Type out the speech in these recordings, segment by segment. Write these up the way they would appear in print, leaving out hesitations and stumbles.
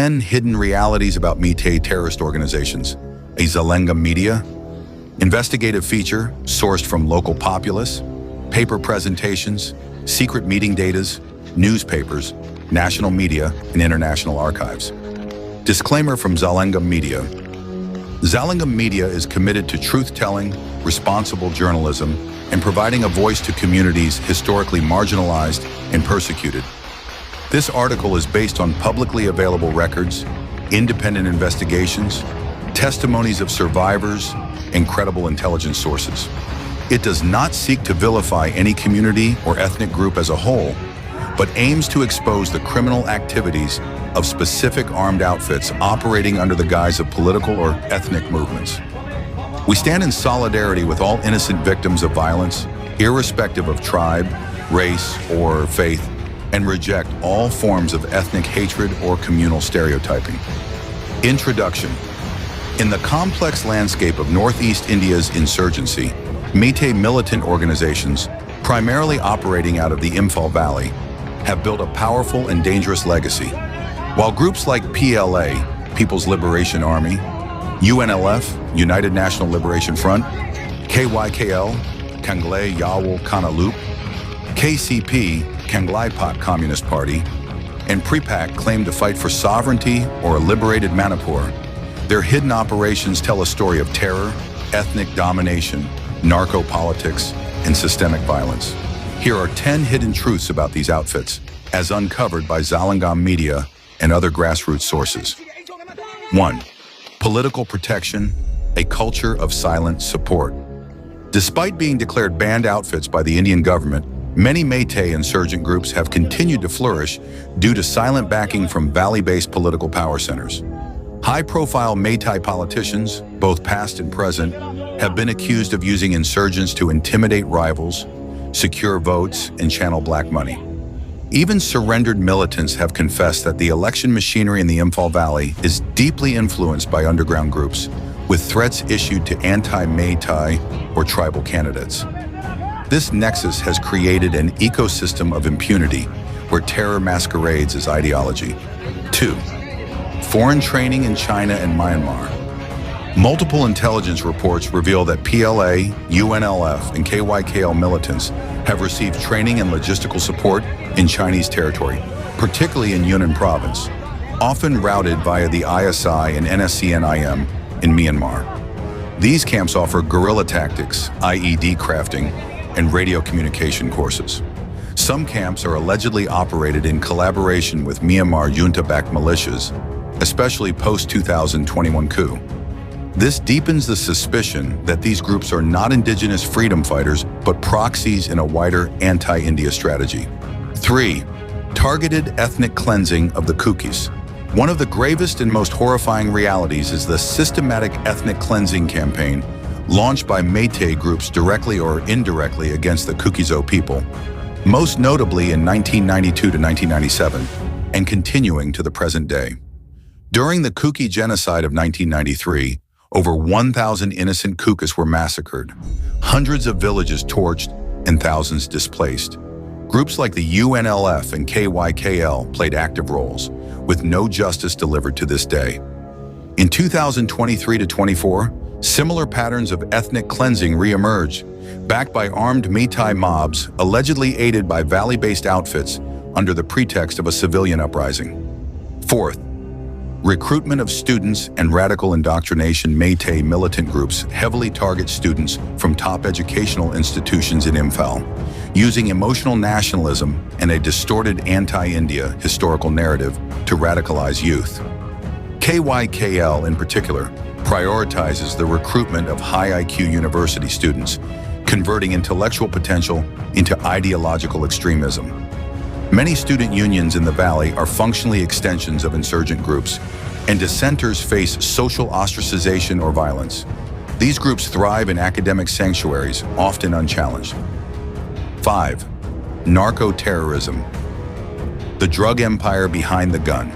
10 hidden realities about Meitei terrorist organizations, a Zalenga media, investigative feature sourced from local populace, paper presentations, secret meeting datas, newspapers, national media, and international archives. Disclaimer from Zalenga Media. Zalenga Media is committed to truth-telling, responsible journalism, and providing a voice to communities historically marginalized and persecuted. This article is based on publicly available records, independent investigations, testimonies of survivors, and credible intelligence sources. It does not seek to vilify any community or ethnic group as a whole, but aims to expose the criminal activities of specific armed outfits operating under the guise of political or ethnic movements. We stand in solidarity with all innocent victims of violence, irrespective of tribe, race, or faith, and reject all forms of ethnic hatred or communal stereotyping. Introduction. In the complex landscape of Northeast India's insurgency, Meitei militant organizations, primarily operating out of the Imphal Valley, have built a powerful and dangerous legacy. While groups like PLA, People's Liberation Army, UNLF, United National Liberation Front, KYKL, Kykl Yawal Kanalup, KCP, Kanglaipat Communist Party, and PRIPAC claim to fight for sovereignty or a liberated Manipur, their hidden operations tell a story of terror, ethnic domination, narco-politics, and systemic violence. Here are 10 hidden truths about these outfits, as uncovered by Zalenga Media and other grassroots sources. 1. Political protection, a culture of silent support. Despite being declared banned outfits by the Indian government, many Meitei insurgent groups have continued to flourish due to silent backing from valley-based political power centers. High-profile Meitei politicians, both past and present, have been accused of using insurgents to intimidate rivals, secure votes, and channel black money. Even surrendered militants have confessed that the election machinery in the Imphal Valley is deeply influenced by underground groups, with threats issued to anti-Meitei or tribal candidates. This nexus has created an ecosystem of impunity where terror masquerades as ideology. 2. Foreign training in China and Myanmar. Multiple intelligence reports reveal that PLA, UNLF, and KYKL militants have received training and logistical support in Chinese territory, particularly in Yunnan province, often routed via the ISI and NSCN-IM in Myanmar. These camps offer guerrilla tactics, IED crafting, and radio communication courses. Some camps are allegedly operated in collaboration with Myanmar junta-backed militias, especially post-2021 coup. This deepens the suspicion that these groups are not indigenous freedom fighters, but proxies in a wider anti-India strategy. 3. Targeted ethnic cleansing of the Kykyls. One of the gravest and most horrifying realities is the systematic ethnic cleansing campaign launched by Meitei groups directly or indirectly against the Kykl people, most notably in 1992 to 1997, and continuing to the present day. During the Kykl genocide of 1993, over 1,000 innocent Kykyls were massacred, hundreds of villages torched, and thousands displaced. Groups like the UNLF and KYKL played active roles, with no justice delivered to this day. In 2023 to 24, similar patterns of ethnic cleansing re-emerged, backed by armed Meitei mobs allegedly aided by valley-based outfits under the pretext of a civilian uprising. 4th, recruitment of students and radical indoctrination. Meitei militant groups heavily target students from top educational institutions in Imphal, using emotional nationalism and a distorted anti-India historical narrative to radicalize youth. KYKL in particular prioritizes the recruitment of high IQ university students, converting intellectual potential into ideological extremism. Many student unions in the valley are functionally extensions of insurgent groups, and dissenters face social ostracization or violence. These groups thrive in academic sanctuaries, often unchallenged. 5. Narco-terrorism. The drug empire behind the gun.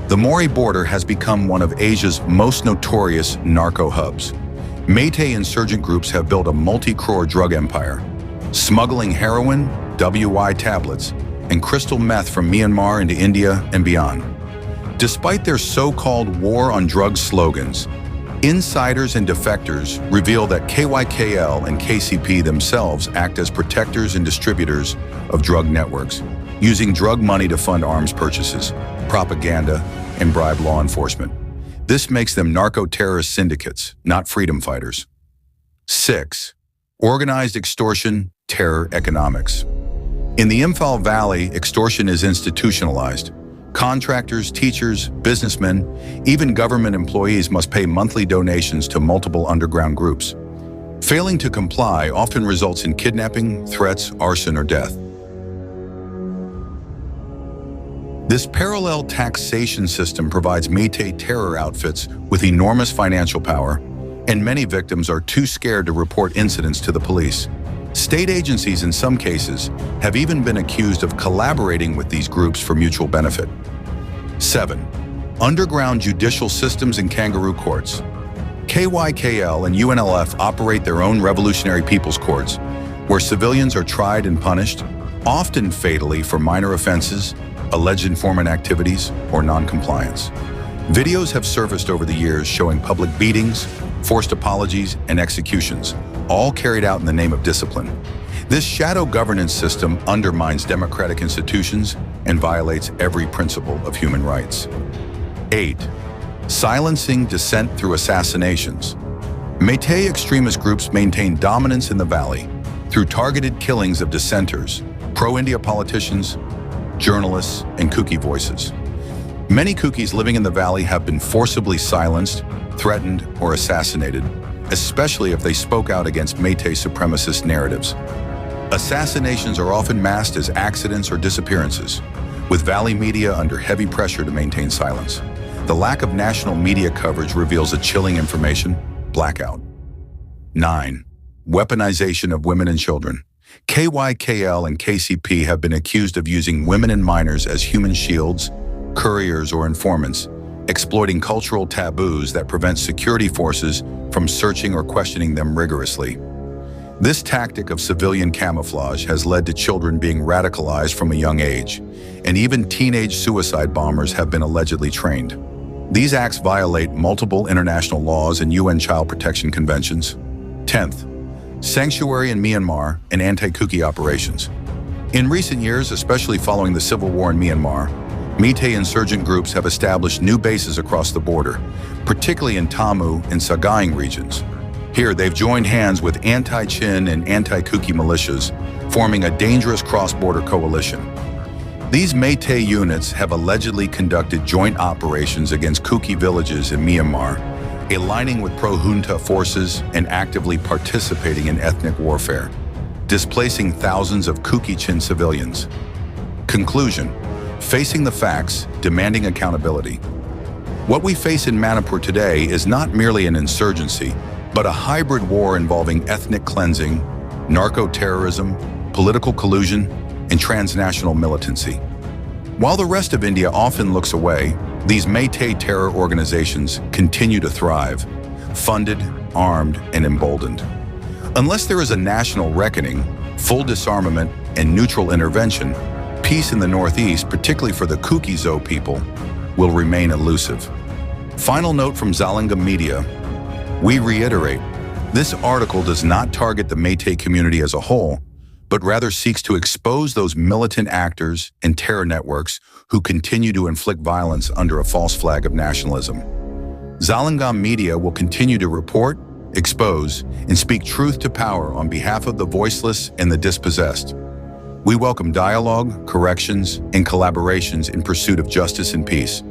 The Mori border has become one of Asia's most notorious narco hubs. Meitei insurgent groups have built a multi-crore drug empire, smuggling heroin, WI tablets, and crystal meth from Myanmar into India and beyond. Despite their so-called war on drugs slogans, insiders and defectors reveal that Kykl and KCP themselves act as protectors and distributors of drug networks, using drug money to fund arms purchases, propaganda, and bribe law enforcement. This makes them narco-terrorist syndicates, not freedom fighters. 6. Organized extortion, terror economics. In the Imphal Valley, extortion is institutionalized. Contractors, teachers, businessmen, even government employees must pay monthly donations to multiple underground groups. Failing to comply often results in kidnapping, threats, arson, or death. This parallel taxation system provides Meitei terror outfits with enormous financial power, and many victims are too scared to report incidents to the police. State agencies in some cases have even been accused of collaborating with these groups for mutual benefit. 7. Underground judicial systems and kangaroo courts. Kykl and Unlf operate their own revolutionary people's courts, where civilians are tried and punished, often fatally for minor offenses, alleged informant activities, or non-compliance. Videos have surfaced over the years showing public beatings, forced apologies, and executions, all carried out in the name of discipline. This shadow governance system undermines democratic institutions and violates every principle of human rights. 8. Silencing dissent through assassinations. Meitei extremist groups maintain dominance in the valley through targeted killings of dissenters, pro-India politicians, journalists, and Kykl voices. Many Kykl's living in the valley have been forcibly silenced, threatened, or assassinated, especially if they spoke out against Meitei supremacist narratives. Assassinations are often masked as accidents or disappearances, with valley media under heavy pressure to maintain silence. The lack of national media coverage reveals a chilling information blackout. 9. Weaponization of women and children. Kykl and KCP have been accused of using women and minors as human shields, couriers, or informants, exploiting cultural taboos that prevent security forces from searching or questioning them rigorously. This tactic of civilian camouflage has led to children being radicalized from a young age, and even teenage suicide bombers have been allegedly trained. These acts violate multiple international laws and UN Child Protection Conventions. 10th, sanctuary in Myanmar and anti-Kykl operations. In recent years, especially following the civil war in Myanmar, Meitei insurgent groups have established new bases across the border, particularly in Tamu and Sagaing regions. Here, they've joined hands with anti-Chin and anti-Kykl militias, forming a dangerous cross-border coalition. These Meitei units have allegedly conducted joint operations against Kykl villages in Myanmar, aligning with pro-junta forces and actively participating in ethnic warfare, displacing thousands of Kykl civilians. Conclusion: facing the facts, demanding accountability. What we face in Manipur today is not merely an insurgency, but a hybrid war involving ethnic cleansing, narco-terrorism, political collusion, and transnational militancy. While the rest of India often looks away, these Meitei terror organizations continue to thrive, funded, armed, and emboldened. Unless there is a national reckoning, full disarmament, and neutral intervention, peace in the Northeast, particularly for the Kykl people, will remain elusive. Final note from Zalanga Media. We reiterate, this article does not target the Meitei community as a whole, but rather seeks to expose those militant actors and terror networks who continue to inflict violence under a false flag of nationalism. Zalanga Media will continue to report, expose, and speak truth to power on behalf of the voiceless and the dispossessed. We welcome dialogue, corrections, and collaborations in pursuit of justice and peace.